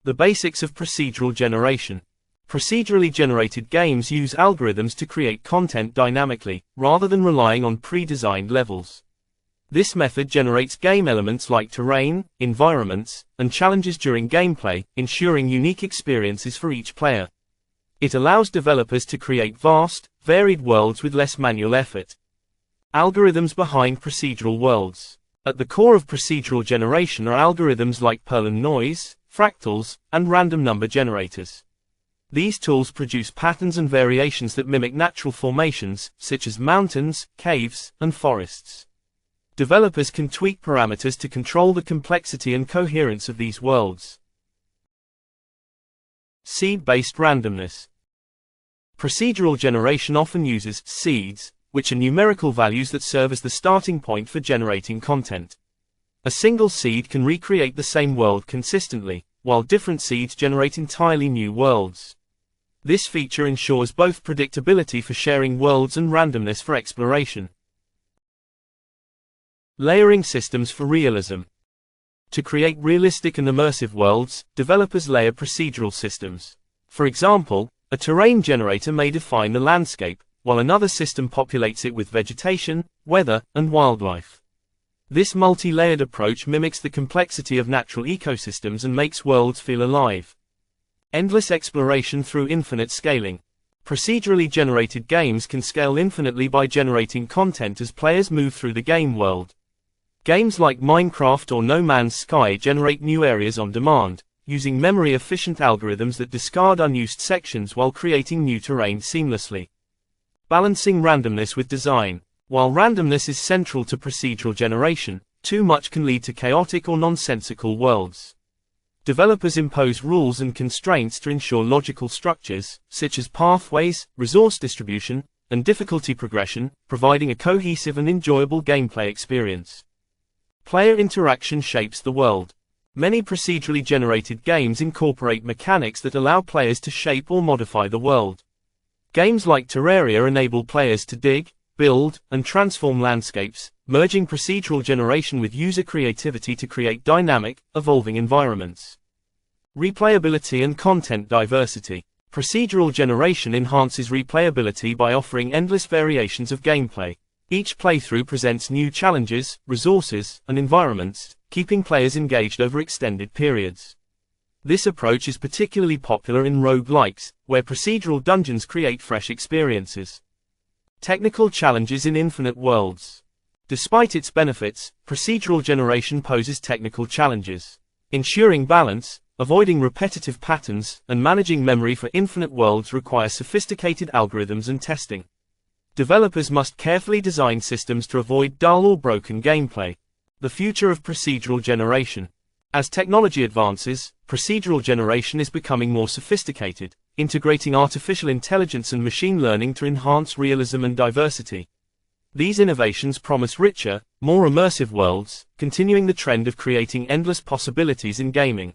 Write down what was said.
The basics of procedural generation. Procedurally generated games use algorithms to create content dynamically, rather than relying on pre-designed levels. This method generates game elements like terrain, environments, and challenges during gameplay, ensuring unique experiences for each player. It allows developers to create vast, varied worlds with less manual effort. Algorithms behind procedural worlds. At the core of procedural generation are algorithms like Pearl and noise, fractals, and random number generators. These tools produce patterns and variations that mimic natural formations, such as mountains, caves, and forests. Developers can tweak parameters to control the complexity and coherence of these worlds. Seed-based randomness. Procedural generation often uses seeds, which are numerical values that serve as the starting point for generating content. A single seed can recreate the same world consistently, while different seeds generate entirely new worlds. This feature ensures both predictability for sharing worlds and randomness for exploration. Layering systems for realism. To create realistic and immersive worlds, developers layer procedural systems. For example, a terrain generator may define the landscape, while another system populates it with vegetation, weather, and wildlife. This multi-layered approach mimics the complexity of natural ecosystems and makes worlds feel alive. Endless exploration through infinite scaling. Procedurally generated games can scale infinitely by generating content as players move through the game world. Games like Minecraft or No Man's Sky generate new areas on demand, using memory-efficient algorithms that discard unused sections while creating new terrain seamlessly. Balancing randomness with design. While randomness is central to procedural generation, too much can lead to chaotic or nonsensical worlds. Developers impose rules and constraints to ensure logical structures, such as pathways, resource distribution, and difficulty progression, providing a cohesive and enjoyable gameplay experience. Player interaction shapes the world. Many procedurally generated games incorporate mechanics that allow players to shape or modify the world. Games like Terraria enable players to dig, build, and transform landscapes, merging procedural generation with user creativity to create dynamic, evolving environments. Replayability and content diversity. Procedural generation enhances replayability by offering endless variations of gameplay. Each playthrough presents new challenges, resources, and environments, keeping players engaged over extended periods. This approach is particularly popular in roguelikes, where procedural dungeons create fresh experiences. Technical challenges in infinite worlds. Despite its benefits, procedural generation poses technical challenges. Ensuring balance, avoiding repetitive patterns, and managing memory for infinite worlds require sophisticated algorithms and testing. Developers must carefully design systems to avoid dull or broken gameplay. The future of procedural generation. As technology advances, procedural generation is becoming more sophisticated, integrating artificial intelligence and machine learning to enhance realism and diversity. These innovations promise richer, more immersive worlds, continuing the trend of creating endless possibilities in gaming.